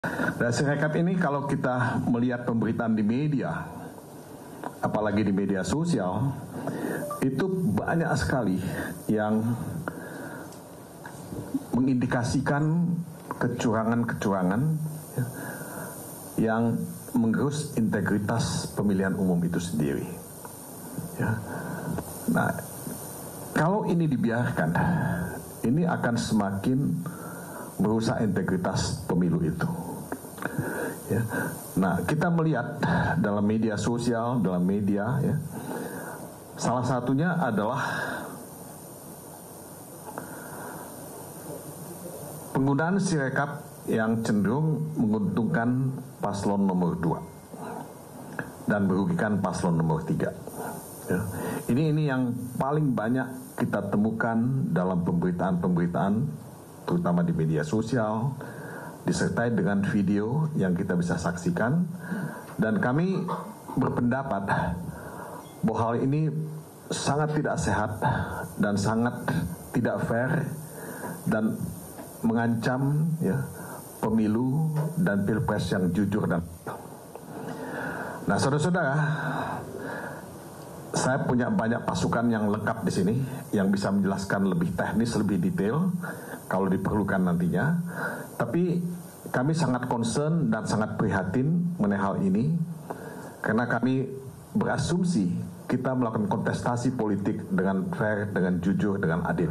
Dan Sirekap ini kalau kita melihat pemberitaan di media, apalagi di media sosial, itu banyak sekali yang mengindikasikan kecurangan-kecurangan yang menggerus integritas pemilihan umum itu sendiri. Ya. Nah, kalau ini dibiarkan, ini akan semakin merusak integritas pemilu itu. Ya. Nah, kita melihat dalam media sosial, dalam media, ya, salah satunya adalah penggunaan Sirekap yang cenderung menguntungkan paslon nomor 2 dan merugikan paslon nomor 3. Ya. Ini yang paling banyak kita temukan dalam pemberitaan-pemberitaan, terutama di media sosial, disertai dengan video yang kita bisa saksikan. Dan kami berpendapat bahwa hal ini sangat tidak sehat dan sangat tidak fair dan mengancam, ya, pemilu dan pilpres yang jujur dan. Nah, saudara-saudara, saya punya banyak pasukan yang lengkap di sini yang bisa menjelaskan lebih teknis, lebih detail kalau diperlukan nantinya. Tapi kami sangat concern dan sangat prihatin mengenai hal ini karena kami berasumsi kita melakukan kontestasi politik dengan fair, dengan jujur, dengan adil.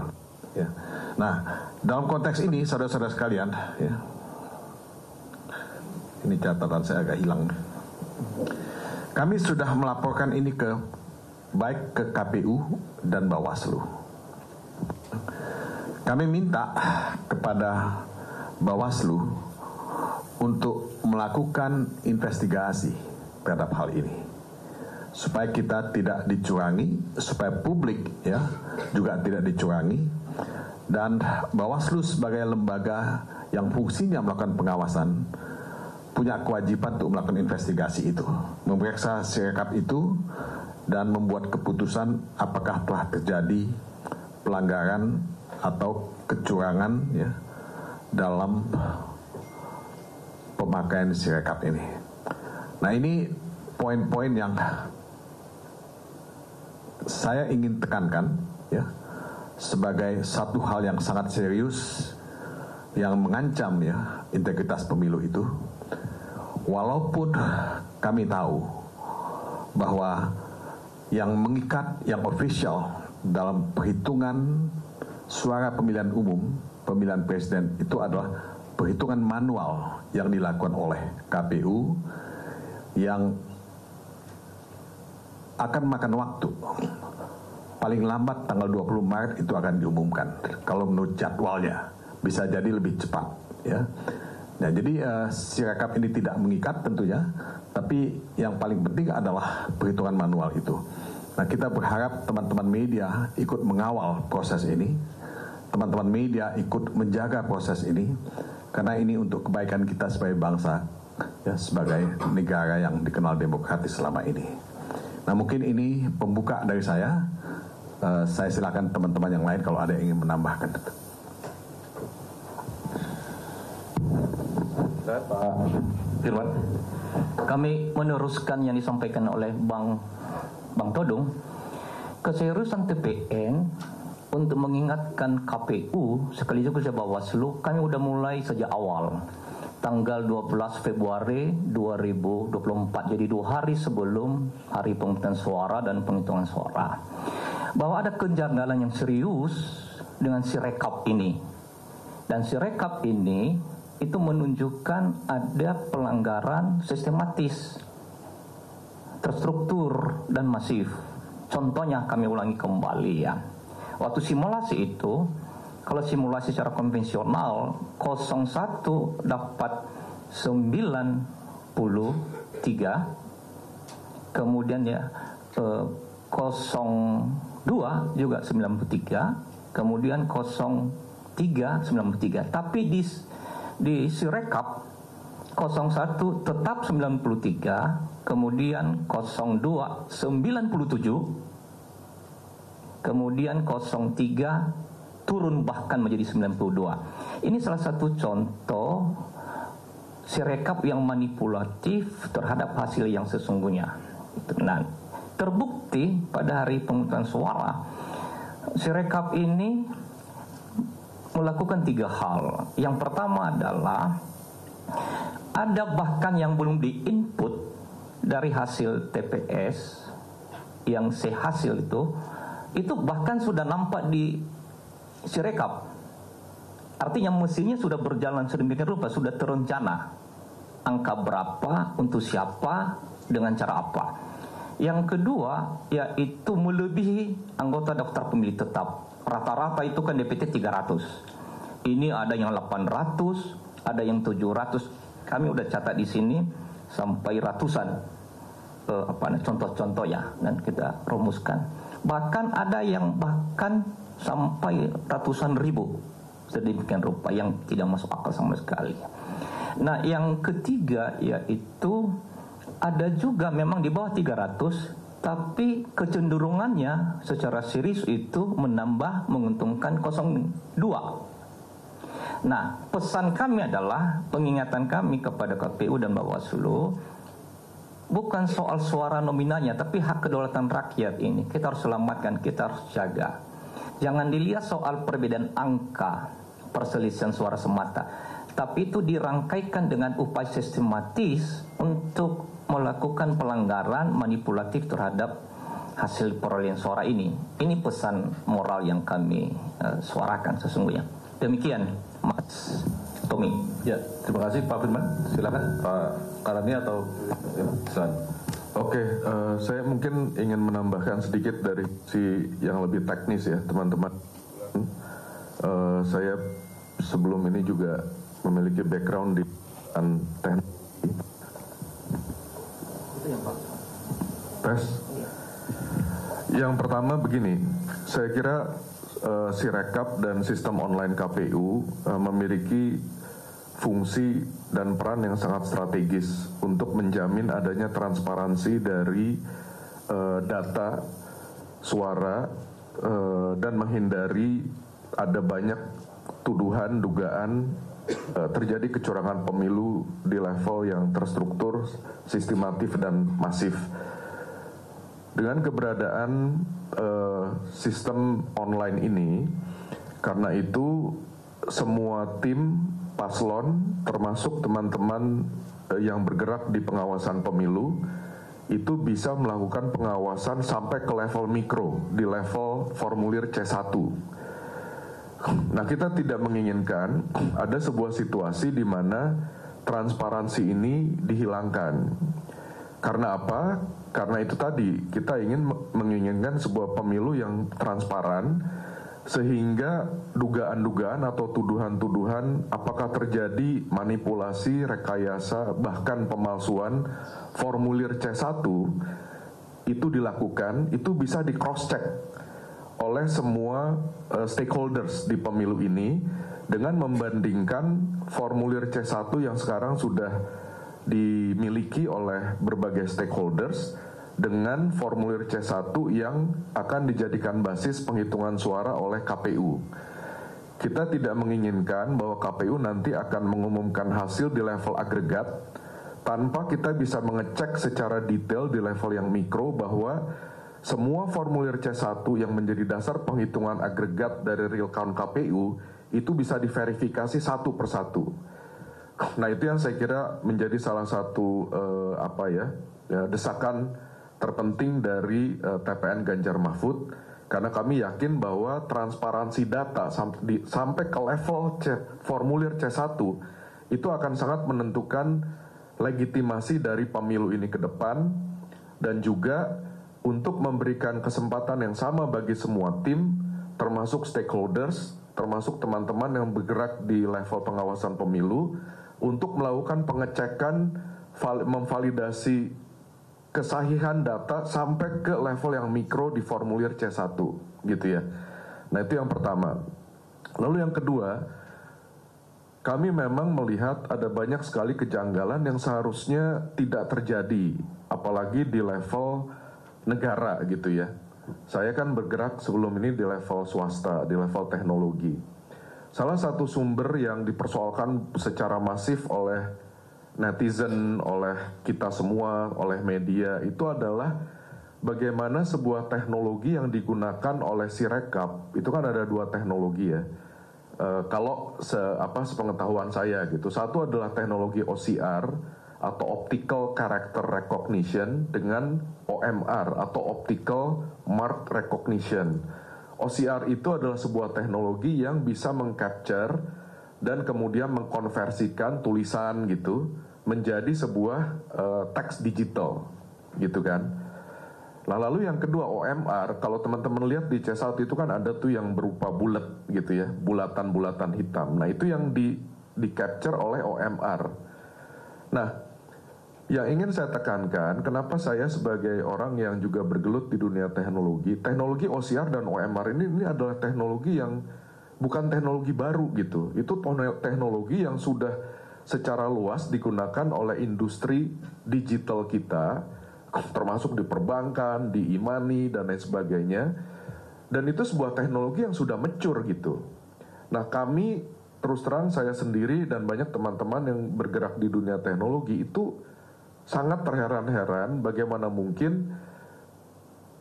Ya. Nah, dalam konteks ini, saudara-saudara sekalian, ya, ini catatan saya agak hilang. Kami sudah melaporkan ini baik ke KPU dan Bawaslu. Kami minta kepada Bawaslu untuk melakukan investigasi terhadap hal ini, supaya kita tidak dicurangi, supaya publik, ya, juga tidak dicurangi, dan Bawaslu sebagai lembaga yang fungsinya melakukan pengawasan punya kewajiban untuk melakukan investigasi itu, memeriksa Sirekap itu dan membuat keputusan apakah telah terjadi pelanggaran atau kecurangan, ya, dalam pemakaian Sirekap ini. Nah, ini poin-poin yang saya ingin tekankan, ya, sebagai satu hal yang sangat serius yang mengancam, ya, integritas pemilu itu. Walaupun kami tahu bahwa yang mengikat, yang official dalam perhitungan suara pemilihan umum, pemilihan presiden itu adalah perhitungan manual yang dilakukan oleh KPU yang akan makan waktu. Paling lambat tanggal 20 Maret itu akan diumumkan. Kalau menurut jadwalnya bisa jadi lebih cepat, ya. Nah, jadi Sirekap ini tidak mengikat tentunya, tapi yang paling penting adalah perhitungan manual itu. Nah, kita berharap teman-teman media ikut mengawal proses ini, teman-teman media ikut menjaga proses ini, karena ini untuk kebaikan kita sebagai bangsa, ya, sebagai negara yang dikenal demokratis selama ini. Nah, mungkin ini pembuka dari saya. Saya silakan teman-teman yang lain kalau ada yang ingin menambahkan. Pak Firman, kami meneruskan yang disampaikan oleh Bang Todong. Keseriusan TPN untuk mengingatkan KPU sekaligus Bawaslu, kami sudah mulai sejak awal tanggal 12 Februari 2024, jadi 2 hari sebelum hari pemungutan suara dan penghitungan suara, bahwa ada kejanggalan yang serius dengan Sirekap ini. Dan Sirekap ini itu menunjukkan ada pelanggaran sistematis, terstruktur dan masif. Contohnya kami ulangi kembali, ya. Waktu simulasi itu, kalau simulasi secara konvensional 01 dapat 93, kemudian, ya, 02 juga 93, kemudian 03 93. Tapi di Sirekap 01 tetap 93, kemudian 02 97, kemudian 03 turun bahkan menjadi 92. Ini salah satu contoh Sirekap yang manipulatif terhadap hasil yang sesungguhnya. Nah, terbukti pada hari pemungutan suara, Sirekap ini melakukan 3 hal. Yang pertama adalah ada bahkan yang belum diinput dari hasil TPS yang sehasil itu bahkan sudah nampak di Sirekap. Artinya mesinnya sudah berjalan sedemikian rupa, sudah terencana angka berapa, untuk siapa, dengan cara apa. Yang kedua yaitu melebihi anggota daftar pemilih tetap. Rata-rata itu kan DPT 300. Ini ada yang 800, ada yang 700. Kami udah catat di sini sampai ratusan contoh-contoh ya, dan kita rumuskan. Bahkan ada yang bahkan sampai ratusan ribu, sedemikian rupa, yang tidak masuk akal sama sekali. Nah, yang ketiga yaitu ada juga memang di bawah 300, tapi kecenderungannya secara serius itu menambah menguntungkan 02. Nah, pesan kami adalah, pengingatan kami kepada KPU dan Bawaslu, bukan soal suara nominalnya, tapi hak kedaulatan rakyat ini kita harus selamatkan, kita harus jaga. Jangan dilihat soal perbedaan angka, perselisihan suara semata, tapi itu dirangkaikan dengan upaya sistematis untuk melakukan pelanggaran manipulatif terhadap hasil perolehan suara ini. Ini pesan moral yang kami suarakan sesungguhnya. Demikian, Mas Tommy. Ya, terima kasih Pak Firman. Silakan Pak Karani atau silakan. Oke, saya mungkin ingin menambahkan sedikit dari si yang lebih teknis ya, teman-teman. Saya sebelum ini juga memiliki background di teknologi. Itu yang Pak. Tes. Yang pertama begini, saya kira Sirekap dan sistem online KPU memiliki fungsi dan peran yang sangat strategis untuk menjamin adanya transparansi dari data suara dan menghindari ada banyak tuduhan, dugaan terjadi kecurangan pemilu di level yang terstruktur, sistematif dan masif. Dengan keberadaan sistem online ini, karena itu semua tim paslon termasuk teman-teman yang bergerak di pengawasan pemilu itu bisa melakukan pengawasan sampai ke level mikro, di level formulir C1. Nah, kita tidak menginginkan ada sebuah situasi di mana transparansi ini dihilangkan. Karena apa? Karena itu tadi, kita menginginkan sebuah pemilu yang transparan, sehingga dugaan-dugaan atau tuduhan-tuduhan apakah terjadi manipulasi, rekayasa, bahkan pemalsuan formulir C1 itu dilakukan, itu bisa di cross check oleh semua stakeholders di pemilu ini dengan membandingkan formulir C1 yang sekarang sudah dimiliki oleh berbagai stakeholders dengan formulir C1 yang akan dijadikan basis penghitungan suara oleh KPU. Kita tidak menginginkan bahwa KPU nanti akan mengumumkan hasil di level agregat tanpa kita bisa mengecek secara detail di level yang mikro bahwa semua formulir C1 yang menjadi dasar penghitungan agregat dari real count KPU itu bisa diverifikasi satu persatu. Nah, itu yang saya kira menjadi salah satu desakan terpenting dari TPN Ganjar Mahfud, karena kami yakin bahwa transparansi data sampai ke level formulir C1 itu akan sangat menentukan legitimasi dari pemilu ini ke depan, dan juga untuk memberikan kesempatan yang sama bagi semua tim, termasuk stakeholders, termasuk teman-teman yang bergerak di level pengawasan pemilu, untuk melakukan pengecekan, memvalidasi kesahihan data sampai ke level yang mikro di formulir C1, gitu ya. Nah, itu yang pertama. Lalu yang kedua, kami memang melihat ada banyak sekali kejanggalan yang seharusnya tidak terjadi, apalagi di level negara, gitu ya. Saya kan bergerak sebelum ini di level swasta, di level teknologi. Salah satu sumber yang dipersoalkan secara masif oleh netizen, oleh kita semua, oleh media, itu adalah bagaimana sebuah teknologi yang digunakan oleh Sirekap. Itu kan ada dua teknologi ya. Kalau sepengetahuan saya gitu, satu adalah teknologi OCR atau Optical Character Recognition dengan OMR atau Optical Mark Recognition. OCR itu adalah sebuah teknologi yang bisa mengcapture dan kemudian mengkonversikan tulisan gitu menjadi sebuah teks digital gitu kan. Lalu yang kedua OMR, kalau teman-teman lihat di C1 itu kan ada tuh yang berupa bulat gitu ya, bulatan-bulatan hitam. Nah itu yang di capture oleh OMR. Nah yang ingin saya tekankan, kenapa saya sebagai orang yang juga bergelut di dunia teknologi OCR dan OMR ini adalah teknologi yang bukan teknologi baru gitu. Itu teknologi yang sudah secara luas digunakan oleh industri digital kita, termasuk di perbankan, di e-money, dan lain sebagainya. Dan itu sebuah teknologi yang sudah mature gitu. Nah kami, terus terang saya sendiri dan banyak teman-teman yang bergerak di dunia teknologi itu sangat terheran-heran bagaimana mungkin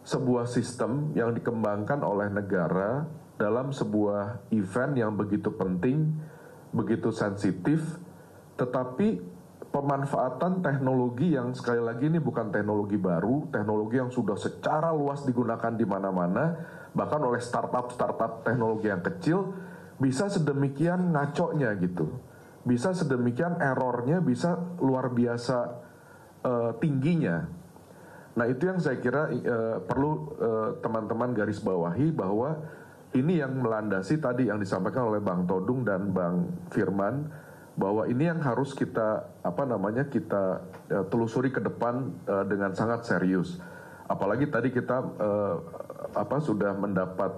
sebuah sistem yang dikembangkan oleh negara dalam sebuah event yang begitu penting, begitu sensitif, tetapi pemanfaatan teknologi yang sekali lagi ini bukan teknologi baru, teknologi yang sudah secara luas digunakan di mana-mana, bahkan oleh startup teknologi yang kecil, bisa sedemikian ngaconya gitu, bisa sedemikian errornya, bisa luar biasa tingginya. Nah itu yang saya kira perlu teman-teman garis bawahi, bahwa ini yang melandasi tadi yang disampaikan oleh Bang Todung dan Bang Firman, bahwa ini yang harus kita kita telusuri ke depan dengan sangat serius. Apalagi tadi kita sudah mendapat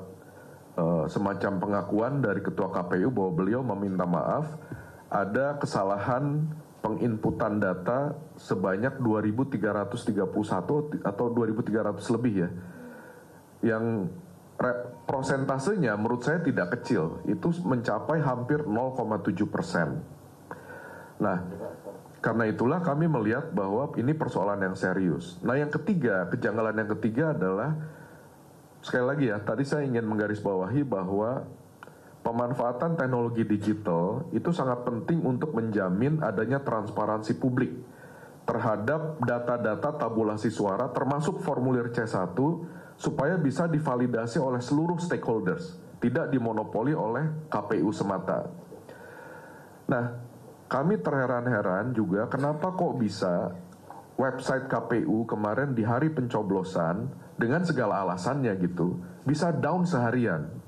semacam pengakuan dari Ketua KPU bahwa beliau meminta maaf ada kesalahan penginputan data sebanyak 2.331 atau 2.300 lebih ya, yang prosentasenya menurut saya tidak kecil, itu mencapai hampir 0,7%. Nah, karena itulah kami melihat bahwa ini persoalan yang serius. Nah, yang ketiga, kejanggalan yang ketiga adalah, sekali lagi ya, tadi saya ingin menggarisbawahi bahwa pemanfaatan teknologi digital itu sangat penting untuk menjamin adanya transparansi publik terhadap data-data tabulasi suara, termasuk formulir C1, supaya bisa divalidasi oleh seluruh stakeholders, tidak dimonopoli oleh KPU semata. Nah, kami terheran-heran juga kenapa kok bisa website KPU kemarin di hari pencoblosan dengan segala alasannya gitu, bisa down seharian.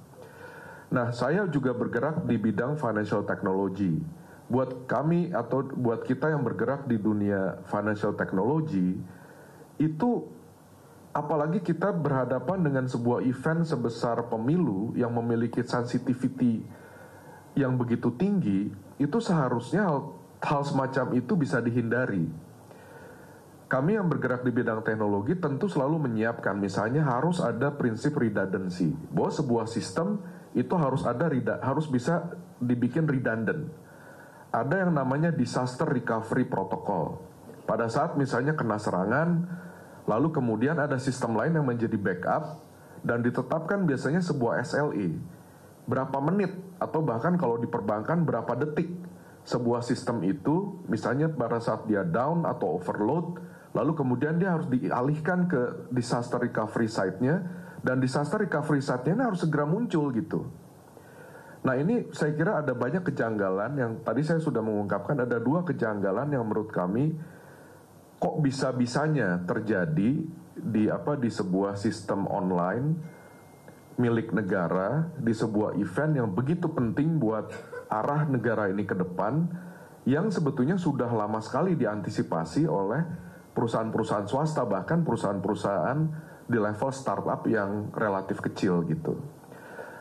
Nah, saya juga bergerak di bidang financial technology. Buat kami atau buat kita yang bergerak di dunia financial technology, itu apalagi kita berhadapan dengan sebuah event sebesar pemilu yang memiliki sensitivity yang begitu tinggi, itu seharusnya hal semacam itu bisa dihindari. Kami yang bergerak di bidang teknologi tentu selalu menyiapkan, misalnya harus ada prinsip redundancy, bahwa sebuah sistem itu harus bisa dibikin redundant. Ada yang namanya disaster recovery protocol. Pada saat misalnya kena serangan, lalu kemudian ada sistem lain yang menjadi backup dan ditetapkan biasanya sebuah SLA. Berapa menit atau bahkan kalau di perbankan berapa detik sebuah sistem itu, misalnya pada saat dia down atau overload, lalu kemudian dia harus dialihkan ke disaster recovery site-nya, dan disaster recovery site-nya harus segera muncul gitu. Nah ini saya kira ada banyak kejanggalan yang tadi saya sudah mengungkapkan, ada dua kejanggalan yang menurut kami kok bisa-bisanya terjadi di sebuah sistem online milik negara, di sebuah event yang begitu penting buat arah negara ini ke depan, yang sebetulnya sudah lama sekali diantisipasi oleh perusahaan-perusahaan swasta, bahkan perusahaan-perusahaan di level startup yang relatif kecil gitu.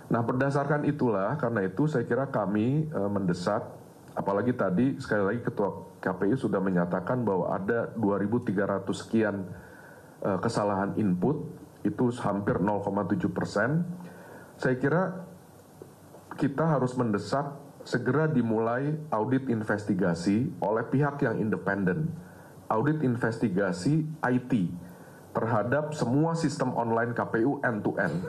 Nah berdasarkan itulah, karena itu saya kira kami mendesak, apalagi tadi sekali lagi Ketua KPU sudah menyatakan bahwa ada 2.300 sekian kesalahan input, itu hampir 0,7%. Saya kira kita harus mendesak segera dimulai audit investigasi oleh pihak yang independen, audit investigasi IT terhadap semua sistem online KPU end-to-end.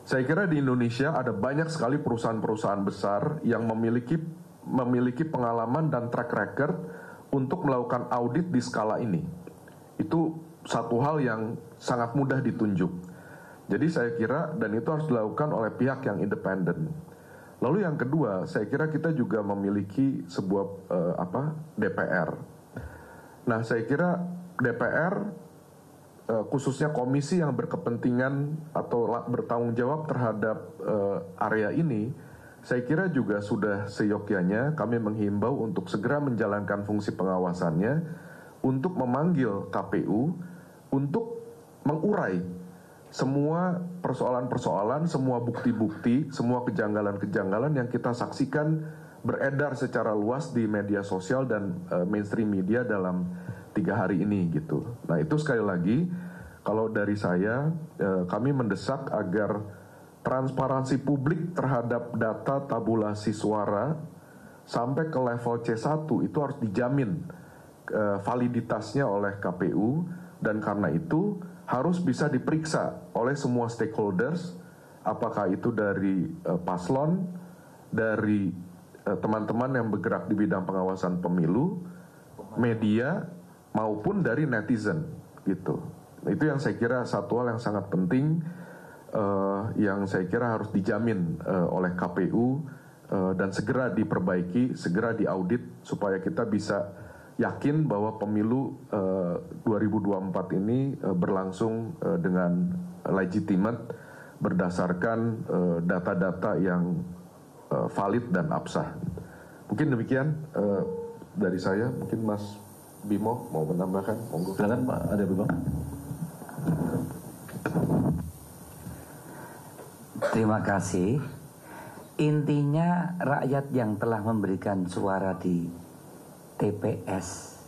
Saya kira di Indonesia ada banyak sekali perusahaan-perusahaan besar yang memiliki pengalaman dan track record untuk melakukan audit di skala ini. Itu satu hal yang sangat mudah ditunjuk. Jadi saya kira, dan itu harus dilakukan oleh pihak yang independen. Lalu yang kedua, saya kira kita juga memiliki sebuah DPR. Nah, saya kira DPR khususnya komisi yang berkepentingan atau bertanggung jawab terhadap area ini, saya kira juga sudah seyogyanya kami menghimbau untuk segera menjalankan fungsi pengawasannya, untuk memanggil KPU untuk mengurai semua persoalan-persoalan, semua bukti-bukti, semua kejanggalan-kejanggalan yang kita saksikan beredar secara luas di media sosial dan mainstream media dalam 3 hari ini gitu. Nah, itu sekali lagi, kalau dari saya, kami mendesak agar transparansi publik terhadap data tabulasi suara sampai ke level C1 itu harus dijamin validitasnya oleh KPU, dan karena itu harus bisa diperiksa oleh semua stakeholders, apakah itu dari paslon, dari teman-teman yang bergerak di bidang pengawasan pemilu, media, maupun dari netizen gitu. Itu yang saya kira satu hal yang sangat penting, yang saya kira harus dijamin oleh KPU dan segera diperbaiki, segera diaudit supaya kita bisa yakin bahwa pemilu 2024 ini berlangsung dengan legitimate berdasarkan data-data yang valid dan absah. Mungkin demikian dari saya. Mungkin Mas Bimo mau menambahkan? Monggo. Silakan Pak Ade Bimo. Terima kasih. Intinya rakyat yang telah memberikan suara di TPS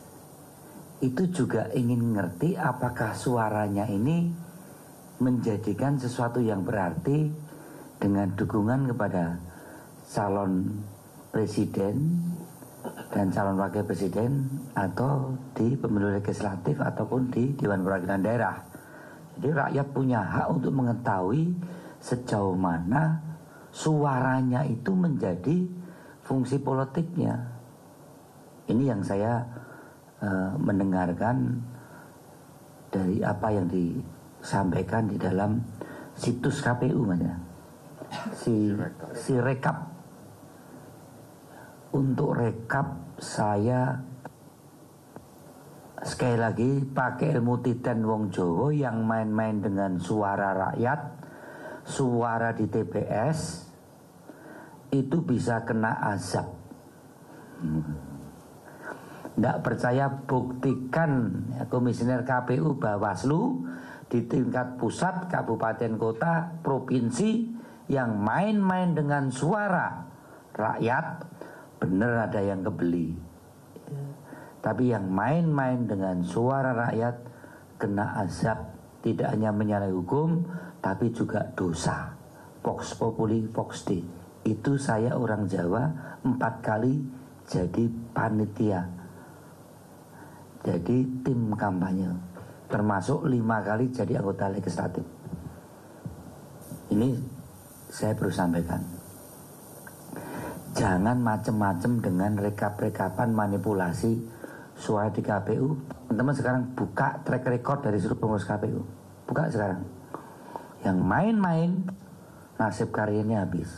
itu juga ingin ngerti apakah suaranya ini menjadikan sesuatu yang berarti dengan dukungan kepada calon presiden dan calon wakil presiden, atau di pemilu legislatif ataupun di Dewan Perwakilan Daerah. Jadi rakyat punya hak untuk mengetahui sejauh mana suaranya itu menjadi fungsi politiknya. Ini yang saya mendengarkan dari apa yang disampaikan di dalam situs KPU, si rekap. Untuk rekap, saya sekali lagi pakai ilmu titen wong Jawa yang main-main dengan suara rakyat, suara di TPS itu bisa kena azab. Tidak percaya, buktikan komisioner KPU Bawaslu di tingkat pusat, kabupaten, kota, provinsi yang main-main dengan suara rakyat, benar ada yang kebeli. Tapi yang main-main dengan suara rakyat kena azab, tidak hanya menyalahi hukum tapi juga dosa. Vox populi vox dei. Itu saya orang Jawa 4 kali jadi panitia, jadi tim kampanye, termasuk 5 kali jadi anggota legislatif. Ini saya perlu sampaikan, jangan macam-macam dengan rekap-rekapan manipulasi suara di KPU. Teman-teman sekarang buka track record dari seluruh pengurus KPU, buka sekarang. Yang main-main nasib karirnya habis.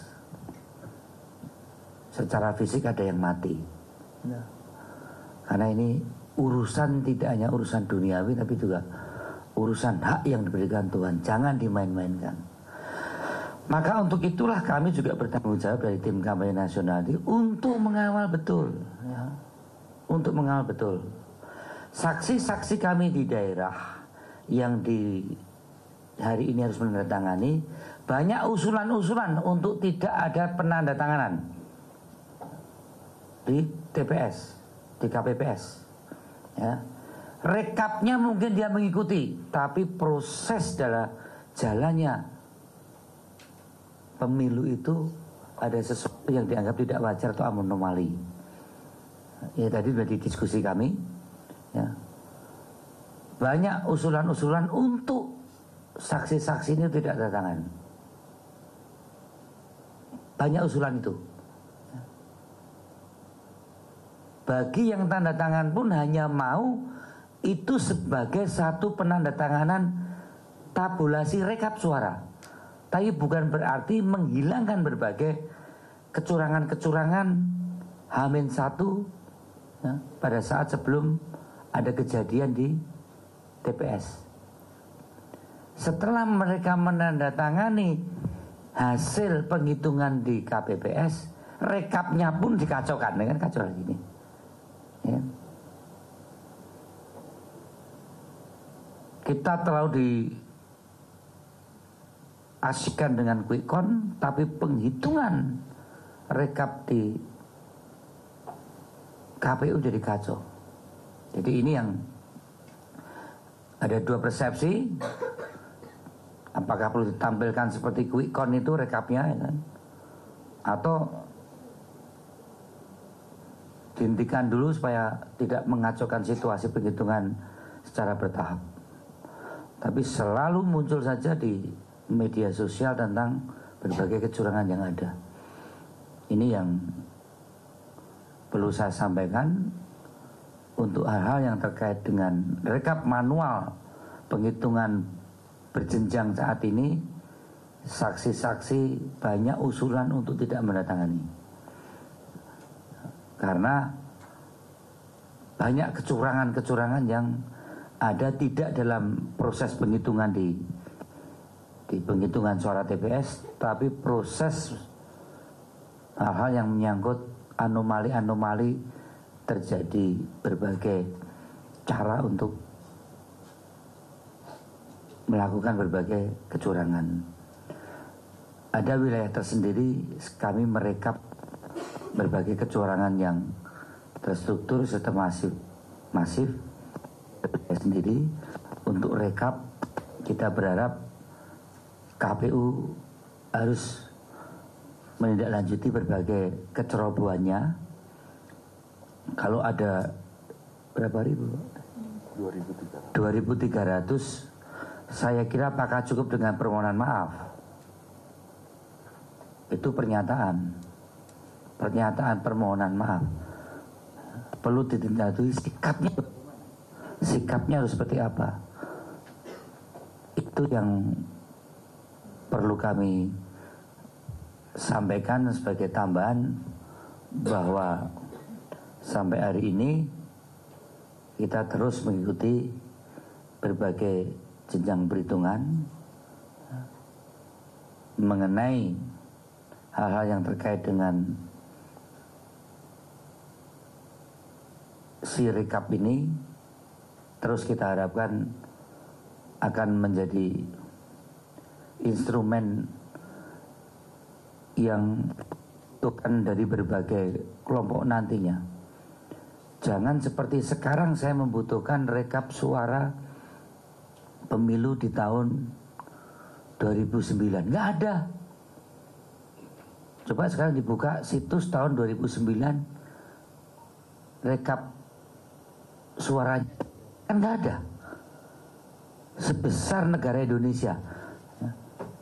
Secara fisik ada yang mati. Karena ini urusan tidak hanya urusan duniawi tapi juga urusan hak yang diberikan Tuhan. Jangan dimain-mainkan. Maka untuk itulah kami juga bertanggung jawab dari tim kampanye nasional ini untuk mengawal betul, ya. Untuk mengawal betul. Saksi-saksi kami di daerah yang di hari ini harus menandatangani, banyak usulan-usulan untuk tidak ada penandatanganan di TPS, di KPPS, ya. Rekapnya mungkin dia mengikuti, tapi proses dalam jalannya pemilu itu ada sesuatu yang dianggap tidak wajar atau anomali. Ya tadi sudah di diskusi kami, ya. Banyak usulan-usulan untuk saksi-saksi ini tidak tanda tangan. Banyak usulan itu. Bagi yang tanda tangan pun hanya mau itu sebagai satu penandatanganan tabulasi rekap suara. Tapi bukan berarti menghilangkan berbagai kecurangan-kecurangan H-1 ya, pada saat sebelum ada kejadian di TPS. Setelah mereka menandatangani hasil penghitungan di KPPS, rekapnya pun dikacaukan dengan kacau lagi ini. Ya. Kita terlalu diasyikkan dengan quick count, tapi penghitungan rekap di KPU jadi kacau. Jadi ini yang ada dua persepsi. Apakah perlu ditampilkan seperti quick count itu rekapnya, ya kan? Atau dihentikan dulu supaya tidak mengacaukan situasi penghitungan secara bertahap. Tapi selalu muncul saja di media sosial tentang berbagai kecurangan yang ada. Ini yang perlu saya sampaikan untuk hal-hal yang terkait dengan rekap manual penghitungan berjenjang saat ini. Saksi-saksi banyak usulan untuk tidak menandatangani karena banyak kecurangan-kecurangan yang ada tidak dalam proses penghitungan di penghitungan suara TPS, tapi proses hal-hal yang menyangkut anomali-anomali terjadi berbagai cara untuk melakukan berbagai kecurangan. Ada wilayah tersendiri kami merekap berbagai kecurangan yang terstruktur serta masif sendiri. Untuk rekap kita berharap KPU harus menindaklanjuti berbagai kecerobohannya. Kalau ada berapa ribu? 2.300. Saya kira apakah cukup dengan permohonan maaf? Itu pernyataan permohonan maaf. Perlu ditindaklanjuti sikapnya harus seperti apa? Itu yang perlu kami sampaikan sebagai tambahan, bahwa sampai hari ini kita terus mengikuti berbagai jenjang perhitungan mengenai hal-hal yang terkait dengan si rekap ini. Terus kita harapkan akan menjadi instrumen yang dibutuhkan dari berbagai kelompok nantinya. Jangan seperti sekarang saya membutuhkan rekap suara pemilu di tahun 2009. Nggak ada. Coba sekarang dibuka situs tahun 2009, rekap suaranya, kan nggak ada. Sebesar negara Indonesia,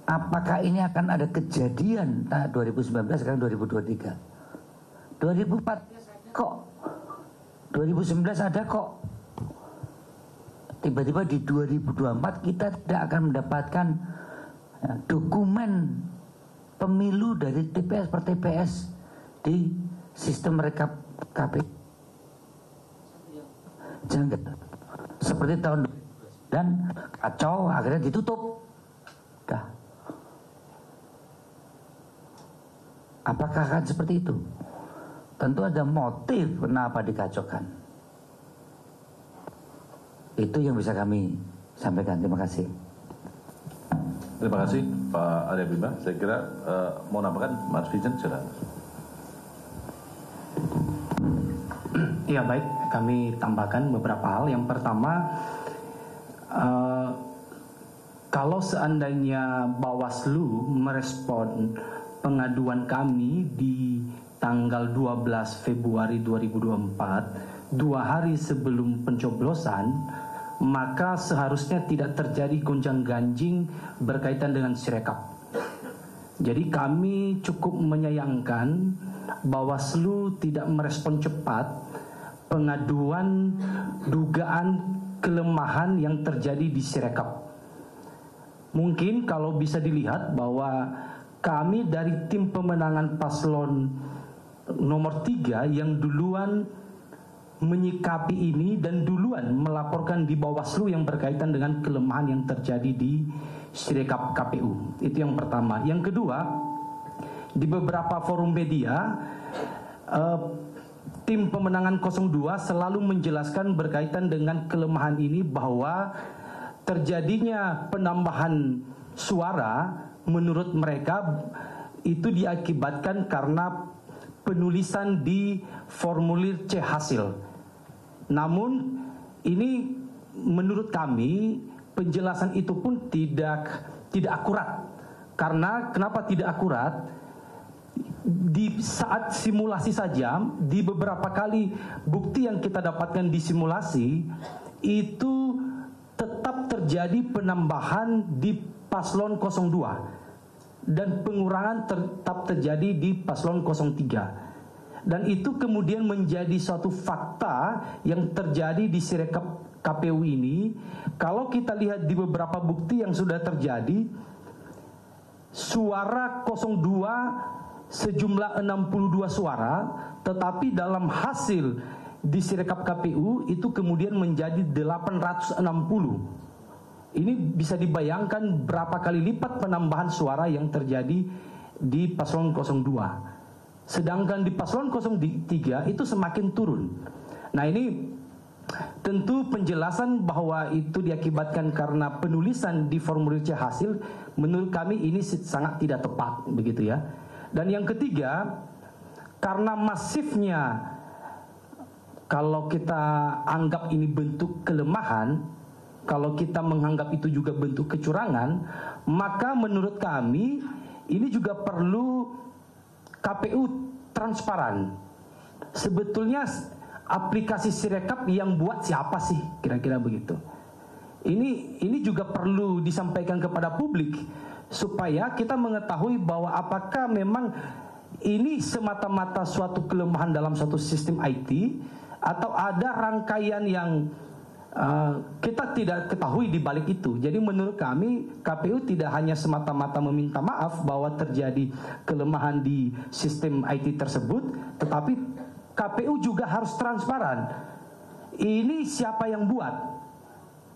apakah ini akan ada kejadian 2019 sekarang 2023, 2004 kok, 2019 ada kok. Tiba-tiba di 2024 kita tidak akan mendapatkan dokumen pemilu dari TPS per TPS di sistem rekap KPU. Jangan seperti tahun dan kacau, akhirnya ditutup. Dah. Apakah akan seperti itu? Tentu ada motif kenapa dikacaukan. Itu yang bisa kami sampaikan. Terima kasih. Terima kasih Pak Arya Bima. Saya kira mau nambahkan Mas Vincent, silakan. Ya baik, kami tambahkan beberapa hal. Yang pertama, kalau seandainya Bawaslu merespon pengaduan kami di tanggal 12 Februari 2024, 2 hari sebelum pencoblosan, maka seharusnya tidak terjadi gonjang-ganjing berkaitan dengan Sirekap. Jadi kami cukup menyayangkan Bawaslu tidak merespon cepat pengaduan dugaan kelemahan yang terjadi di Sirekap. Mungkin kalau bisa dilihat bahwa kami dari tim pemenangan paslon nomor 3 yang duluan menyikapi ini dan duluan melaporkan di Bawaslu yang berkaitan dengan kelemahan yang terjadi di Sirekap KPU. Itu yang pertama. Yang kedua, di beberapa forum media tim pemenangan 02 selalu menjelaskan berkaitan dengan kelemahan ini bahwa terjadinya penambahan suara menurut mereka itu diakibatkan karena penulisan di formulir C hasil. Namun ini menurut kami penjelasan itu pun tidak akurat. Karena kenapa tidak akurat? Di saat simulasi saja, di beberapa kali bukti yang kita dapatkan di simulasi itu tetap terjadi penambahan di paslon 02 dan pengurangan tetap terjadi di paslon 03. Dan itu kemudian menjadi suatu fakta yang terjadi di Sirekap KPU ini. Kalau kita lihat di beberapa bukti yang sudah terjadi, suara 02 sejumlah 62 suara, tetapi dalam hasil di Sirekap KPU itu kemudian menjadi 860. Ini bisa dibayangkan berapa kali lipat penambahan suara yang terjadi di paslon 02. Sedangkan di paslon 03 itu semakin turun. Nah, ini tentu penjelasan bahwa itu diakibatkan karena penulisan di formulir C hasil menurut kami ini sangat tidak tepat, begitu ya. Dan yang ketiga, karena masifnya, kalau kita anggap ini bentuk kelemahan, kalau kita menganggap itu juga bentuk kecurangan, maka menurut kami ini juga perlu KPU transparan. Sebetulnya aplikasi Sirekap yang buat siapa sih, kira-kira begitu. Ini juga perlu disampaikan kepada publik supaya kita mengetahui bahwa apakah memang ini semata-mata suatu kelemahan dalam suatu sistem IT atau ada rangkaian yang kita tidak ketahui di balik itu. Jadi menurut kami KPU tidak hanya semata-mata meminta maaf bahwa terjadi kelemahan di sistem IT tersebut, tetapi KPU juga harus transparan. Ini siapa yang buat?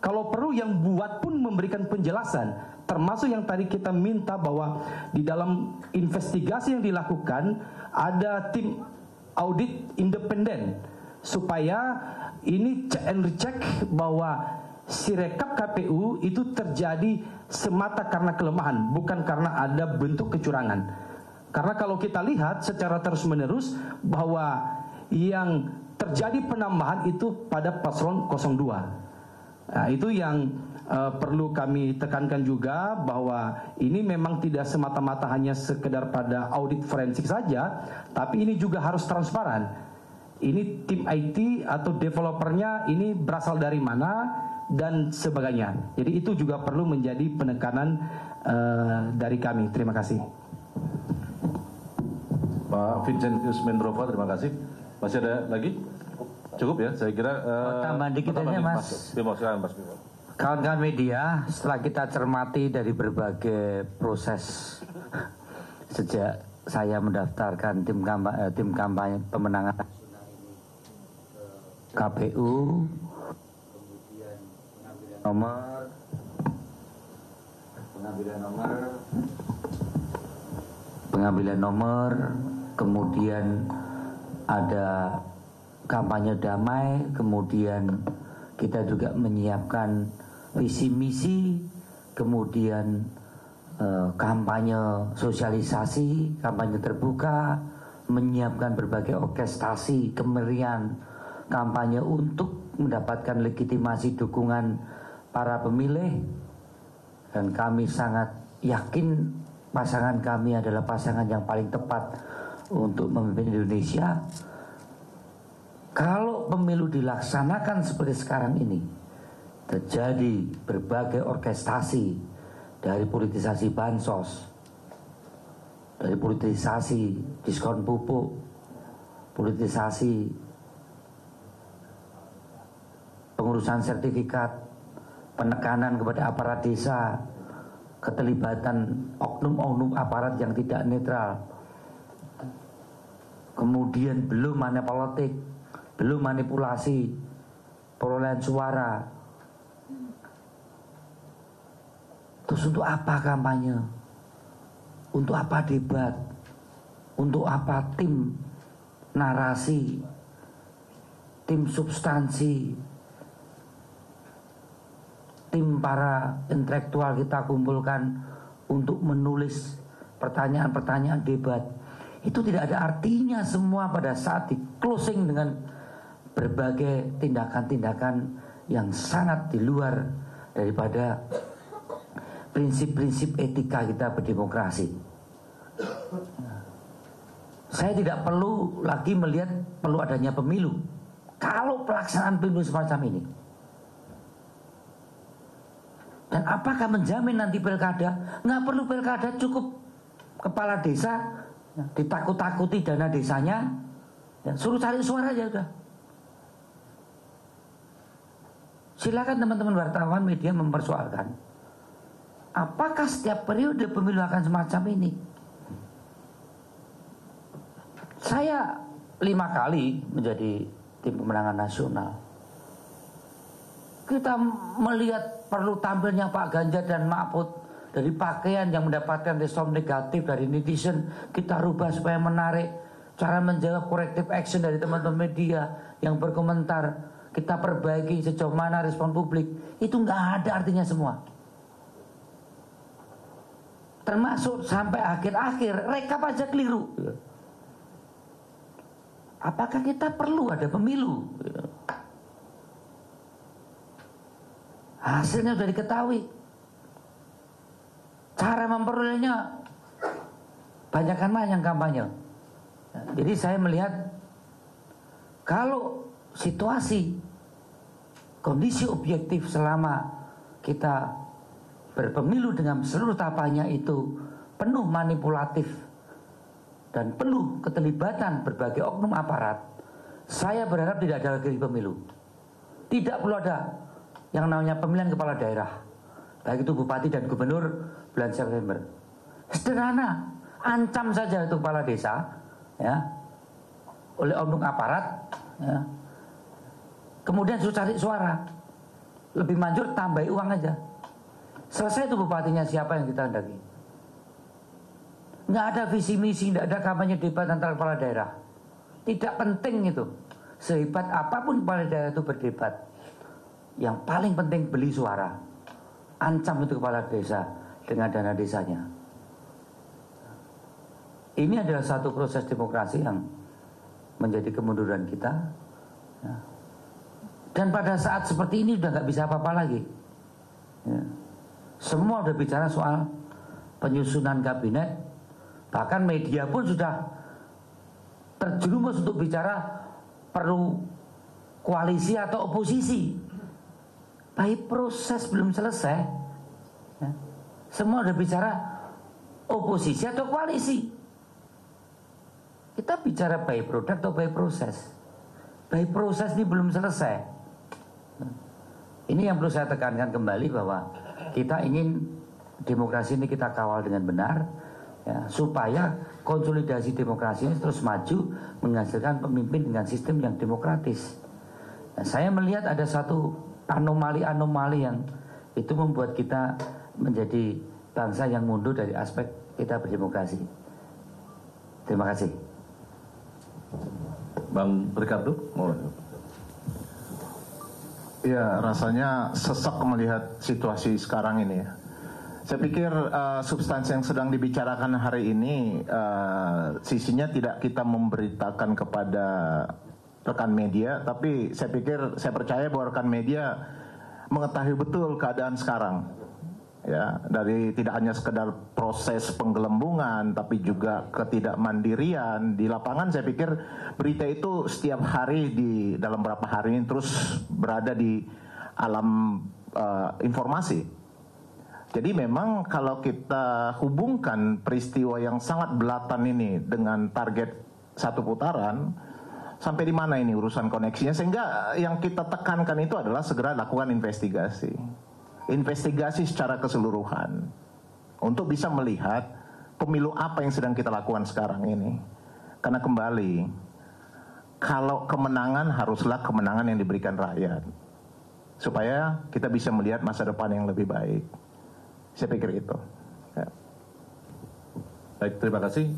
Kalau perlu yang buat pun memberikan penjelasan, termasuk yang tadi kita minta bahwa di dalam investigasi yang dilakukan ada tim audit independen supaya ini check and recheck bahwa Sirekap KPU itu terjadi semata karena kelemahan, bukan karena ada bentuk kecurangan. Karena kalau kita lihat secara terus-menerus bahwa yang terjadi penambahan itu pada paslon 02. Nah, itu yang perlu kami tekankan juga, bahwa ini memang tidak semata-mata hanya sekedar pada audit forensik saja, tapi ini juga harus transparan. Ini tim IT atau developernya ini berasal dari mana dan sebagainya. Jadi itu juga perlu menjadi penekanan dari kami. Terima kasih. Pak Vincent Mendrova, terima kasih. Masih ada lagi? Cukup ya, saya kira. Tambah dikit aja, Mas. Bimo, silakan Mas. Kawan-kawan media, setelah kita cermati dari berbagai proses sejak saya mendaftarkan tim kampanye pemenangan KPU, kemudian pengambilan nomor, kemudian ada kampanye damai, kemudian kita juga menyiapkan visi misi, kemudian kampanye sosialisasi, kampanye terbuka, menyiapkan berbagai orkestrasi kemerian kampanye untuk mendapatkan legitimasi dukungan para pemilih. Dan kami sangat yakin pasangan kami adalah pasangan yang paling tepat untuk memimpin Indonesia. Kalau pemilu dilaksanakan seperti sekarang ini, terjadi berbagai orkestrasi, dari politisasi bansos, dari politisasi diskon pupuk, politisasi pengurusan sertifikat, penekanan kepada aparat desa, keterlibatan oknum-oknum aparat yang tidak netral, kemudian belum politik, belum manipulasi perolehan suara. Terus untuk apa kampanye? Untuk apa debat? Untuk apa tim narasi, tim substansi, tim para intelektual kita kumpulkan untuk menulis pertanyaan-pertanyaan debat? Itu tidak ada artinya semua pada saat di closing dengan berbagai tindakan-tindakan yang sangat di luar daripada prinsip-prinsip etika kita berdemokrasi. Saya tidak perlu lagi melihat perlu adanya pemilu kalau pelaksanaan pemilu semacam ini. Dan apakah menjamin nanti pilkada? Nggak perlu pilkada, cukup kepala desa ditakut-takuti dana desanya, suruh cari suara aja udah. Silakan teman-teman wartawan media mempersoalkan, apakah setiap periode pemilu akan semacam ini? Saya 5 kali menjadi tim pemenangan nasional. Kita melihat perlu tampilnya Pak Ganjar dan Mahfud, dari pakaian yang mendapatkan respon negatif dari netizen, kita rubah supaya menarik. Cara menjawab corrective action dari teman-teman media yang berkomentar, kita perbaiki sejauh mana respon publik. Itu nggak ada artinya semua. Termasuk sampai akhir-akhir rekap aja keliru. Apakah kita perlu ada pemilu? Hasilnya sudah diketahui. Cara memperolehnya banyakkan mana yang kampanye. Jadi saya melihat kalau situasi kondisi objektif selama kita berpemilu dengan seluruh tahapannya itu penuh manipulatif dan penuh keterlibatan berbagai oknum aparat, saya berharap tidak ada lagi pemilu. Tidak perlu ada yang namanya pemilihan kepala daerah, baik itu bupati dan gubernur bulan September. Sederhana, ancam saja itu kepala desa, ya, oleh oknum aparat, ya. Kemudian suruh cari suara, lebih manjur tambahi uang aja. Selesai itu bupatinya siapa yang kita hendaki. Nggak ada visi misi, nggak ada kampanye debat antara kepala daerah. Tidak penting itu. Sehebat apapun kepala daerah itu berdebat, yang paling penting beli suara. Ancam itu kepala desa dengan dana desanya. Ini adalah satu proses demokrasi yang menjadi kemunduran kita, ya. Dan pada saat seperti ini udah nggak bisa apa-apa lagi, ya. Semua udah bicara soal penyusunan kabinet. Bahkan media pun sudah terjerumus untuk bicara perlu koalisi atau oposisi. Baik proses belum selesai, ya. Semua udah bicara oposisi atau koalisi. Kita bicara by product atau by proses. By proses ini belum selesai. Ini yang perlu saya tekankan kembali, bahwa kita ingin demokrasi ini kita kawal dengan benar, ya, supaya konsolidasi demokrasi ini terus maju, menghasilkan pemimpin dengan sistem yang demokratis. Nah, saya melihat ada satu anomali-anomali yang itu membuat kita menjadi bangsa yang mundur dari aspek kita berdemokrasi. Terima kasih. Bang Ricardo, mau? Ya, rasanya sesak melihat situasi sekarang ini ya. Saya pikir substansi yang sedang dibicarakan hari ini sisinya tidak kita memberitakan kepada rekan media, tapi saya percaya bahwa rekan media mengetahui betul keadaan sekarang. ya, dari tidak hanya sekedar proses penggelembungan tapi juga ketidakmandirian di lapangan. Saya pikir berita itu setiap hari dalam beberapa hari ini terus berada di alam informasi. Jadi memang kalau kita hubungkan peristiwa yang sangat belatan ini dengan target satu putaran, sampai di mana ini urusan koneksinya, sehingga yang kita tekankan itu adalah segera lakukan investigasi secara keseluruhan untuk bisa melihat pemilu apa yang sedang kita lakukan sekarang ini. Karena kembali, kalau kemenangan haruslah kemenangan yang diberikan rakyat, supaya kita bisa melihat masa depan yang lebih baik. Saya pikir itu. Ya. Baik, terima kasih.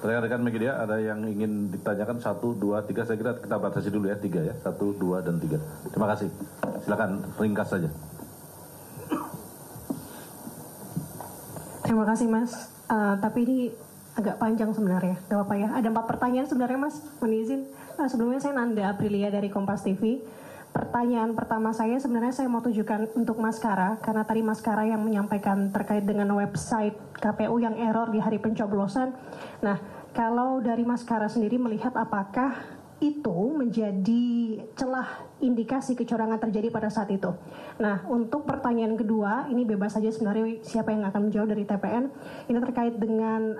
Rekan-rekan media, ada yang ingin ditanyakan? 1, 2, 3. Saya kira kita batasi dulu ya, 3 ya. 1, 2, dan 3. Terima kasih. Silakan ringkas saja. Terima kasih Mas. Tapi ini agak panjang sebenarnya, gak apa-apa ya. Ada 4 pertanyaan sebenarnya Mas, mohon izin. Sebelumnya saya Nanda Aprilia dari Kompas TV. Pertanyaan pertama saya sebenarnya saya mau tujukan untuk Mas Kara, karena tadi Mas Kara yang menyampaikan terkait dengan website KPU yang error di hari pencoblosan. Nah, kalau dari Mas Kara sendiri melihat apakah itu menjadi celah indikasi kecurangan terjadi pada saat itu. Nah, untuk pertanyaan kedua, ini bebas saja sebenarnya siapa yang akan menjawab dari TPN. Ini terkait dengan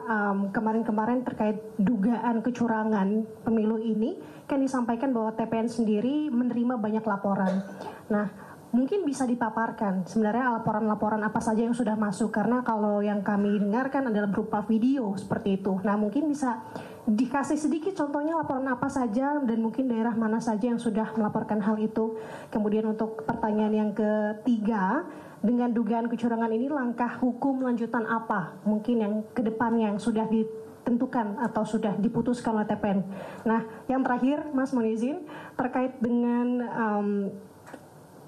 kemarin-kemarin terkait dugaan kecurangan pemilu ini, kan disampaikan bahwa TPN sendiri menerima banyak laporan. Nah, mungkin bisa dipaparkan sebenarnya laporan-laporan apa saja yang sudah masuk, karena kalau yang kami dengarkan adalah berupa video seperti itu. Nah, mungkin bisa dikasih sedikit contohnya laporan apa saja dan mungkin daerah mana saja yang sudah melaporkan hal itu. Kemudian untuk pertanyaan yang ketiga, dengan dugaan kecurangan ini langkah hukum lanjutan apa mungkin yang kedepannya yang sudah ditentukan atau sudah diputuskan oleh TPN. Nah, yang terakhir Mas mohon izin terkait dengan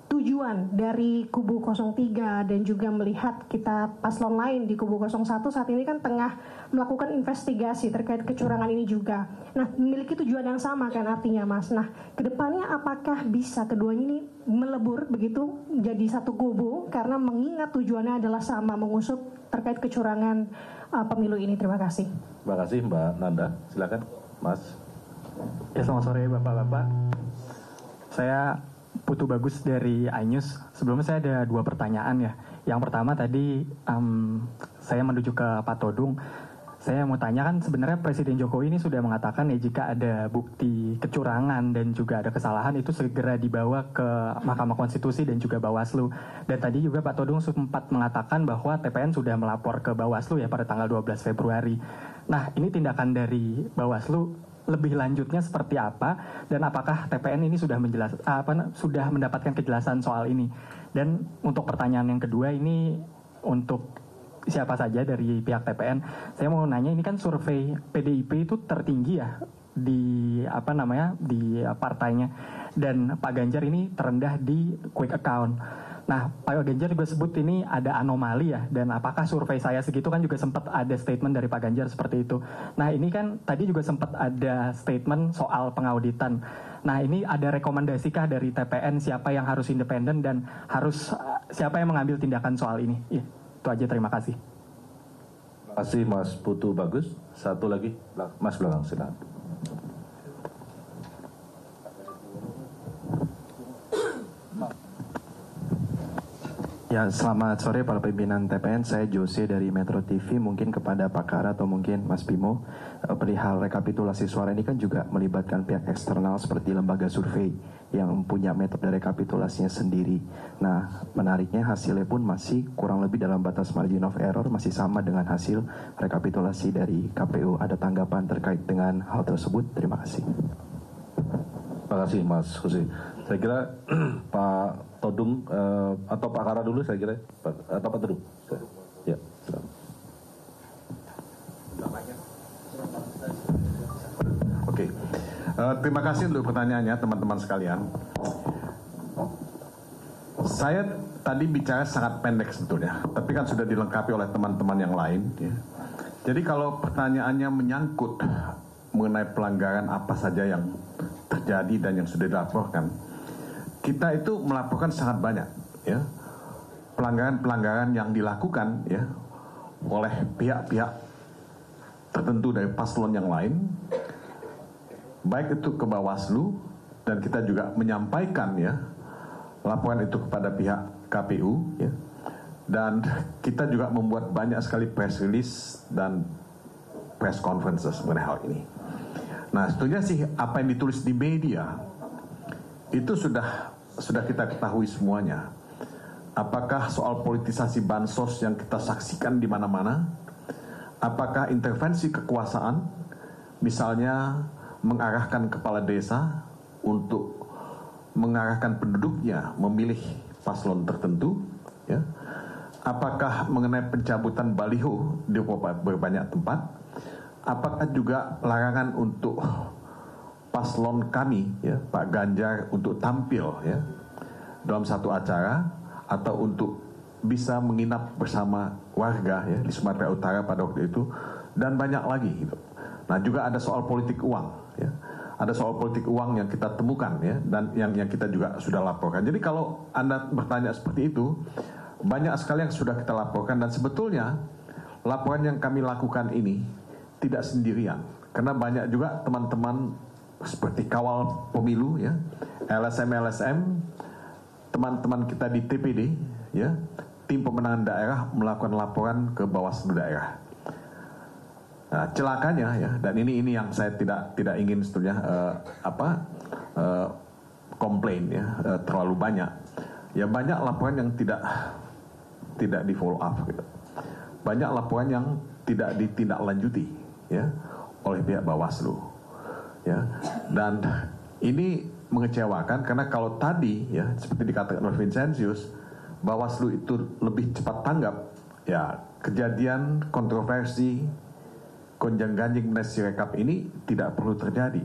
tujuan dari kubu 03 dan juga melihat kita paslon lain di kubu 01 saat ini kan tengah melakukan investigasi terkait kecurangan ini juga. Nah, memiliki tujuan yang sama kan artinya Mas. Nah, kedepannya apakah bisa keduanya ini melebur begitu jadi satu kubu karena mengingat tujuannya adalah sama, mengusut terkait kecurangan pemilu ini. Terima kasih. Terima kasih Mbak Nanda. Silakan Mas. Ya, selamat sore Bapak-Bapak. Saya Putu Bagus dari iNews. Sebelumnya saya ada 2 pertanyaan ya. Yang pertama tadi saya menuju ke Pak Todung. Saya mau tanya, kan sebenarnya Presiden Jokowi ini sudah mengatakan ya jika ada bukti kecurangan dan juga ada kesalahan itu segera dibawa ke Mahkamah Konstitusi dan juga Bawaslu. Dan tadi juga Pak Todung sempat mengatakan bahwa TPN sudah melapor ke Bawaslu ya pada tanggal 12 Februari. Nah, ini tindakan dari Bawaslu lebih lanjutnya seperti apa dan apakah TPN ini sudah sudah mendapatkan kejelasan soal ini. Dan untuk pertanyaan yang kedua ini untuk siapa saja dari pihak TPN, saya mau nanya, ini kan survei PDIP itu tertinggi ya di di partainya, dan Pak Ganjar ini terendah di quick account. Nah, Pak Ganjar juga sebut ini ada anomali ya, dan apakah survei saya segitu, kan juga sempat ada statement dari Pak Ganjar seperti itu. Nah, ini kan tadi juga sempat ada statement soal pengauditan. Nah, ini ada rekomendasikah dari TPN siapa yang harus independen dan harus siapa yang mengambil tindakan soal ini? Ya, itu aja, terima kasih. Terima kasih Mas Putu Bagus. Satu lagi, Mas belakang, silakan. Ya, selamat sore para pimpinan TPN. Saya Jose dari Metro TV. Mungkin kepada Pak Kara atau mungkin Mas Bimo, perihal rekapitulasi suara ini kan juga melibatkan pihak eksternal seperti lembaga survei yang punya metode rekapitulasinya sendiri. Nah, menariknya hasilnya pun masih kurang lebih dalam batas margin of error, masih sama dengan hasil rekapitulasi dari KPU. Ada tanggapan terkait dengan hal tersebut? Terima kasih. Terima kasih Mas Jose. Saya kira Pak Todung atau Pak Kara dulu, saya kira, atau Pak Todung. Ya. Oke. Terima kasih untuk pertanyaannya teman-teman sekalian. Saya tadi bicara sangat pendek sebetulnya, tapi kan sudah dilengkapi oleh teman-teman yang lain. Ya. Jadi kalau pertanyaannya menyangkut mengenai pelanggaran apa saja yang terjadi dan yang sudah dilaporkan, kita itu melaporkan sangat banyak, ya. pelanggaran-pelanggaran yang dilakukan ya oleh pihak-pihak tertentu dari paslon yang lain, baik itu ke Bawaslu, dan kita juga menyampaikan ya laporan itu kepada pihak KPU ya, dan kita juga membuat banyak sekali press release dan press conferences mengenai hal ini. Nah, sebetulnya sih apa yang ditulis di media itu sudah kita ketahui semuanya. Apakah soal politisasi bansos yang kita saksikan di mana-mana? Apakah intervensi kekuasaan, misalnya mengarahkan kepala desa untuk mengarahkan penduduknya memilih paslon tertentu? Ya. Apakah mengenai pencabutan baliho di berbanyak tempat? Apakah juga larangan untuk paslon kami, ya, Pak Ganjar, untuk tampil ya dalam satu acara atau untuk bisa menginap bersama warga ya di Sumatera Utara pada waktu itu, dan banyak lagi gitu. Nah, juga ada soal politik uang ya. Ada soal politik uang yang kita temukan ya, dan yang kita juga sudah laporkan. Jadi kalau Anda bertanya seperti itu, banyak sekali yang sudah kita laporkan, dan sebetulnya laporan yang kami lakukan ini tidak sendirian, karena banyak juga teman-teman seperti kawal pemilu ya, LSM, teman-teman kita di TPD ya, tim pemenangan daerah melakukan laporan ke Bawaslu daerah. Nah, celakanya ya, dan ini yang saya tidak ingin sebetulnya komplain ya, terlalu banyak. Ya, banyak laporan yang tidak di follow up gitu. Banyak laporan yang tidak ditindaklanjuti ya oleh pihak Bawaslu. Ya. Dan ini mengecewakan, karena kalau tadi ya seperti dikatakan oleh Vincentius, Bawaslu itu lebih cepat tanggap ya, kejadian kontroversi gonjang-ganjing mengenai Sirekap ini tidak perlu terjadi.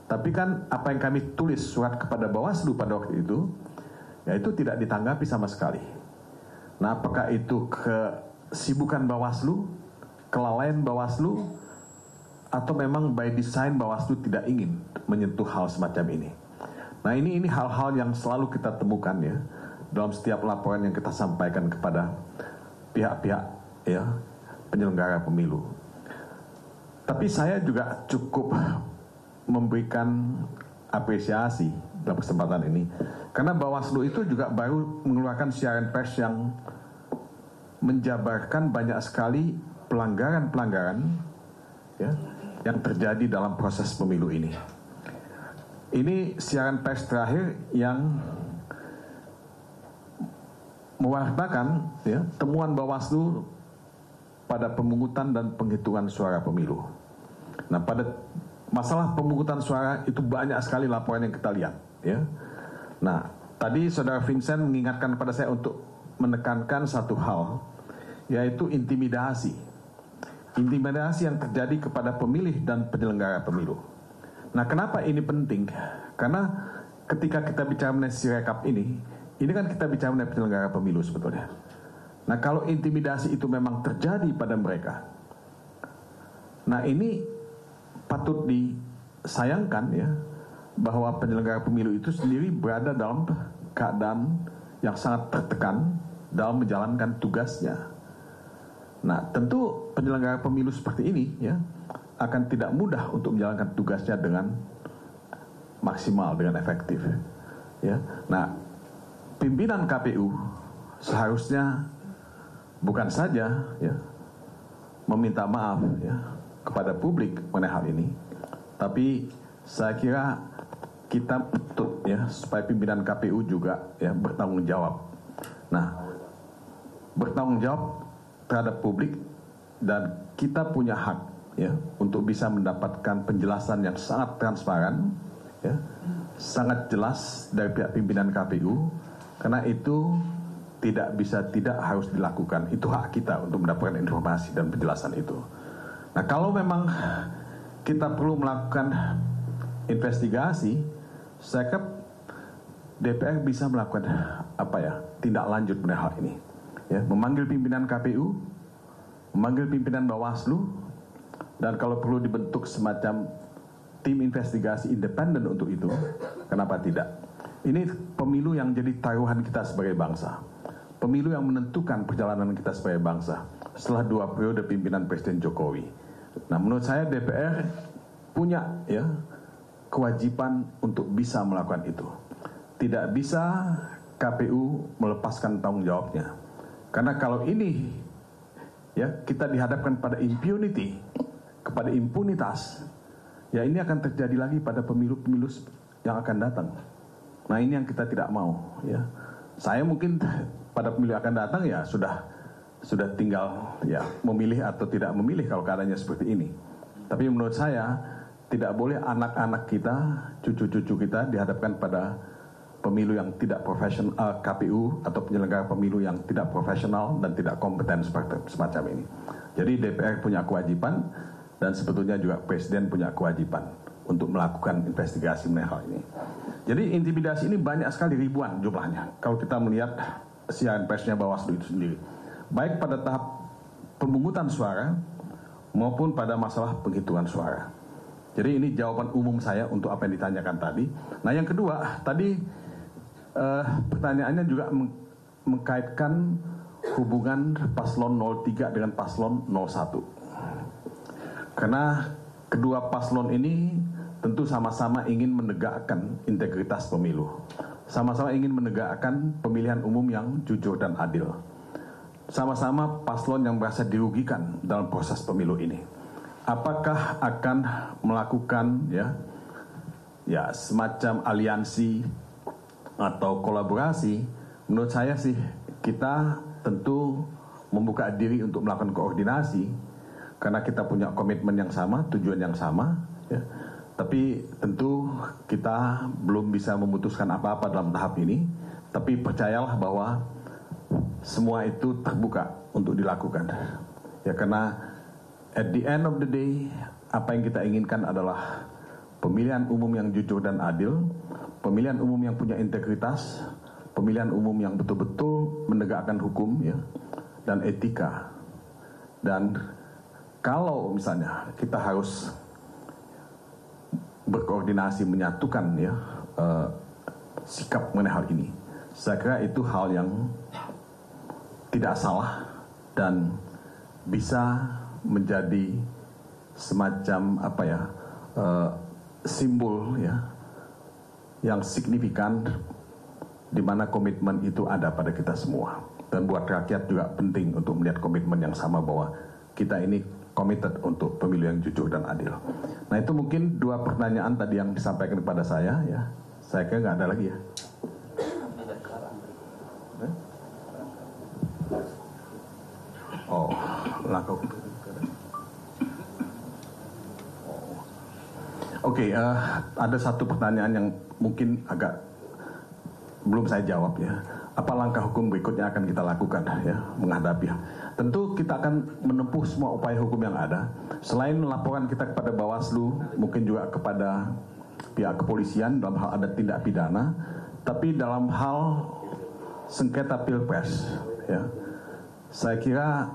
Tapi kan apa yang kami tulis surat kepada Bawaslu pada waktu itu, ya itu tidak ditanggapi sama sekali. Nah, apakah itu kesibukan Bawaslu, kelalaian Bawaslu, atau memang by design Bawaslu tidak ingin menyentuh hal semacam ini? Nah, ini hal-hal yang selalu kita temukan ya dalam setiap laporan yang kita sampaikan kepada pihak-pihak ya penyelenggara pemilu. Tapi saya juga cukup memberikan apresiasi dalam kesempatan ini, karena Bawaslu itu juga baru mengeluarkan siaran pers yang menjabarkan banyak sekali pelanggaran-pelanggaran ya yang terjadi dalam proses pemilu ini. Ini siaran pers terakhir yang mewartakan ya temuan Bawaslu pada pemungutan dan penghitungan suara pemilu. Nah, pada masalah pemungutan suara itu banyak sekali laporan yang kita lihat ya. Nah, tadi Saudara Vincent mengingatkan kepada saya untuk menekankan satu hal, yaitu intimidasi yang terjadi kepada pemilih dan penyelenggara pemilu. Nah, kenapa ini penting? Karena ketika kita bicara mengenai Sirekap ini kan kita bicara mengenai penyelenggara pemilu sebetulnya. Nah, kalau intimidasi itu memang terjadi pada mereka, nah ini patut disayangkan ya, bahwa penyelenggara pemilu itu sendiri berada dalam keadaan yang sangat tertekan dalam menjalankan tugasnya. Nah, tentu penyelenggara pemilu seperti ini ya akan tidak mudah untuk menjalankan tugasnya dengan maksimal, dengan efektif. Ya. Nah, pimpinan KPU seharusnya bukan saja ya meminta maaf ya kepada publik mengenai hal ini, tapi saya kira kita tuntut ya supaya pimpinan KPU juga ya bertanggung jawab. Nah, bertanggung jawab terhadap publik, dan kita punya hak ya untuk bisa mendapatkan penjelasan yang sangat transparan ya, sangat jelas dari pihak pimpinan KPU, karena itu tidak harus dilakukan. Itu hak kita untuk mendapatkan informasi dan penjelasan itu. Nah, kalau memang kita perlu melakukan investigasi, saya kira DPR bisa melakukan tindak lanjut mengenai hal ini. Ya, memanggil pimpinan KPU, memanggil pimpinan Bawaslu, dan kalau perlu dibentuk semacam tim investigasi independen untuk itu. Kenapa tidak? Ini pemilu yang jadi taruhan kita sebagai bangsa. pemilu yang menentukan perjalanan kita sebagai bangsa setelah 2 periode pimpinan Presiden Jokowi. Nah, menurut saya DPR punya ya kewajiban untuk bisa melakukan itu. Tidak bisa KPU melepaskan tanggung jawabnya. Karena kalau ini ya kita dihadapkan pada impunity, kepada impunitas, ya ini akan terjadi lagi pada pemilu-pemilu yang akan datang. Nah, ini yang kita tidak mau ya. Saya mungkin pada pemilu akan datang ya sudah tinggal ya memilih atau tidak memilih kalau keadaannya seperti ini. Tapi menurut saya tidak boleh anak-anak kita, cucu-cucu kita dihadapkan pada pemilu yang tidak profesional, KPU atau penyelenggara pemilu yang tidak profesional dan tidak kompeten semacam ini. Jadi DPR punya kewajiban dan sebetulnya juga Presiden punya kewajiban untuk melakukan investigasi mengenai hal ini. Jadi intimidasi ini banyak sekali, ribuan jumlahnya kalau kita melihat siaran persnya Bawaslu itu sendiri, baik pada tahap pemungutan suara maupun pada masalah penghitungan suara. Jadi ini jawaban umum saya untuk apa yang ditanyakan tadi. Nah, yang kedua tadi pertanyaannya juga mengkaitkan hubungan paslon 03 dengan paslon 01. Karena kedua paslon ini tentu sama-sama ingin menegakkan integritas pemilu. Sama-sama ingin menegakkan pemilihan umum yang jujur dan adil. Sama-sama paslon yang merasa dirugikan dalam proses pemilu ini. Apakah akan melakukan ya semacam aliansi atau kolaborasi? Menurut saya sih kita tentu membuka diri untuk melakukan koordinasi karena kita punya komitmen yang sama, tujuan yang sama ya. Tapi tentu kita belum bisa memutuskan apa-apa dalam tahap ini. Tapi percayalah bahwa semua itu terbuka untuk dilakukan. Ya, karena at the end of the day, apa yang kita inginkan adalah pemilihan umum yang jujur dan adil, pemilihan umum yang punya integritas, pemilihan umum yang betul-betul menegakkan hukum ya, dan etika. Dan kalau misalnya kita harus berkoordinasi menyatukan ya sikap mengenai hal ini, saya kira itu hal yang tidak salah dan bisa menjadi semacam simbol ya yang signifikan di mana komitmen itu ada pada kita semua. Dan buat rakyat juga penting untuk melihat komitmen yang sama bahwa kita ini committed untuk pemilu yang jujur dan adil. Nah, itu mungkin 2 pertanyaan tadi yang disampaikan kepada saya ya. Saya kira nggak ada lagi ya. Oh, laku. Oke, ada satu pertanyaan yang mungkin agak belum saya jawab ya. Apa langkah hukum berikutnya akan kita lakukan ya menghadapi? Tentu kita akan menempuh semua upaya hukum yang ada. Selain melaporkan kita kepada Bawaslu, mungkin juga kepada pihak kepolisian dalam hal ada tindak pidana, tapi dalam hal sengketa pilpres ya. Saya kira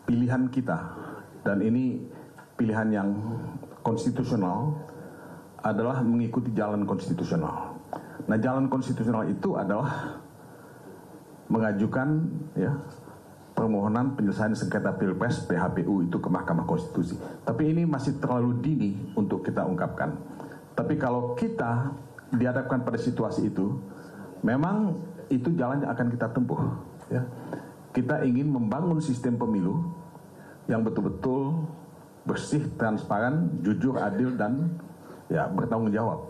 pilihan kita, dan ini pilihan yang konstitusional, adalah mengikuti jalan konstitusional. Nah, jalan konstitusional itu adalah mengajukan ya permohonan penyelesaian sengketa pilpres PHPU itu ke Mahkamah Konstitusi. Tapi ini masih terlalu dini untuk kita ungkapkan. Tapi kalau kita dihadapkan pada situasi itu, memang itu jalan yang akan kita tempuh ya. Kita ingin membangun sistem pemilu yang betul-betul bersih, transparan, jujur, adil, dan ya bertanggung jawab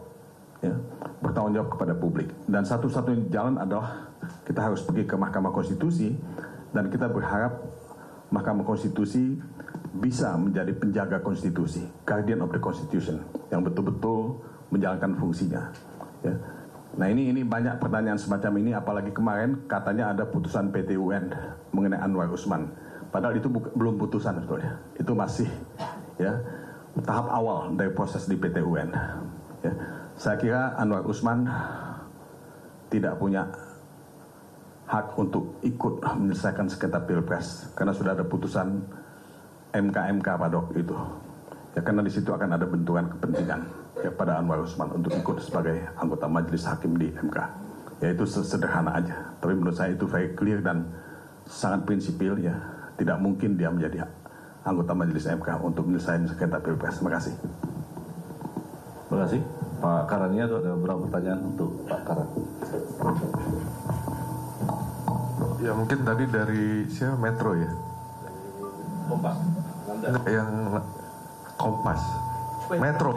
ya, bertanggung jawab kepada publik. Dan satu-satunya jalan adalah kita harus pergi ke Mahkamah Konstitusi, dan kita berharap Mahkamah Konstitusi bisa menjadi penjaga konstitusi, guardian of the constitution, yang betul-betul menjalankan fungsinya ya. Nah, ini banyak pertanyaan semacam ini, apalagi kemarin katanya ada putusan PT UN mengenai Anwar Usman. Padahal itu belum putusan sebetulnya. Itu masih ya tahap awal dari proses di PT UN. Ya. Saya kira Anwar Usman tidak punya hak untuk ikut menyelesaikan sengketa pilpres karena sudah ada putusan MK pada waktu itu. Ya, karena di situ akan ada benturan kepentingan ya pada Anwar Usman untuk ikut sebagai anggota majelis hakim di MK. Ya itu sederhana aja. Tapi menurut saya itu very clear dan sangat prinsipil ya. Tidak mungkin dia menjadi anggota Majelis MK untuk menyelesaikan sengketa Pilpres. Terima kasih. Terima kasih. Pak Karania ada beberapa pertanyaan untuk Pak Karan. Ya mungkin tadi dari siapa Metro ya? Kompas. Yang Kompas. Metro.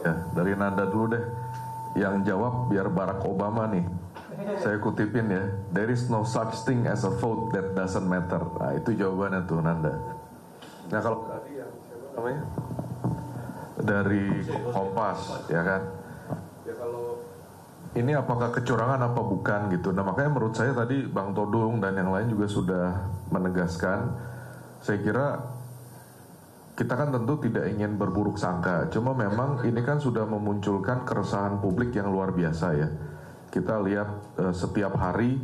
Ya, dari Nanda dulu deh. Yang jawab biar Barack Obama nih. Saya kutipin ya. There is no such thing as a vote that doesn't matter. Nah, itu jawabannya tuh Nanda. Nah, kalau tadi yang siapa namanya? Dari Kompas, ya kan? Ya kalau ini apakah kecurangan apa bukan gitu. Nah, makanya menurut saya tadi Bang Todung dan yang lain juga sudah menegaskan. Saya kira kita kan tentu tidak ingin berburuk sangka. Cuma memang ini kan sudah memunculkan keresahan publik yang luar biasa ya. Kita lihat setiap hari,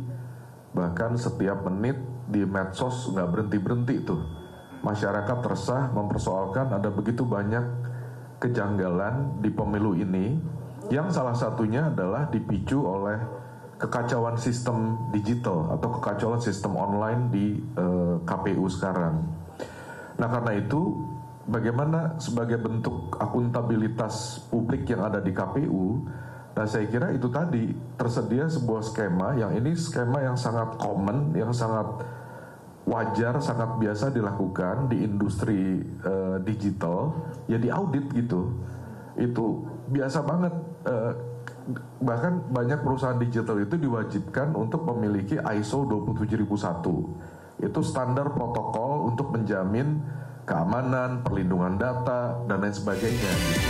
bahkan setiap menit di medsos nggak berhenti-berhenti tuh. Masyarakat resah mempersoalkan ada begitu banyak kejanggalan di pemilu ini, yang salah satunya adalah dipicu oleh kekacauan sistem digital atau kekacauan sistem online di KPU sekarang. Nah karena itu, bagaimana sebagai bentuk akuntabilitas publik yang ada di KPU, nah saya kira itu tadi tersedia sebuah skema yang ini skema yang sangat common, yang sangat wajar, sangat biasa dilakukan di industri digital, ya diaudit gitu. Itu biasa banget. Bahkan banyak perusahaan digital itu diwajibkan untuk memiliki ISO 27001. Itu standar protokol untuk menjamin keamanan, perlindungan data, dan lain sebagainya gitu.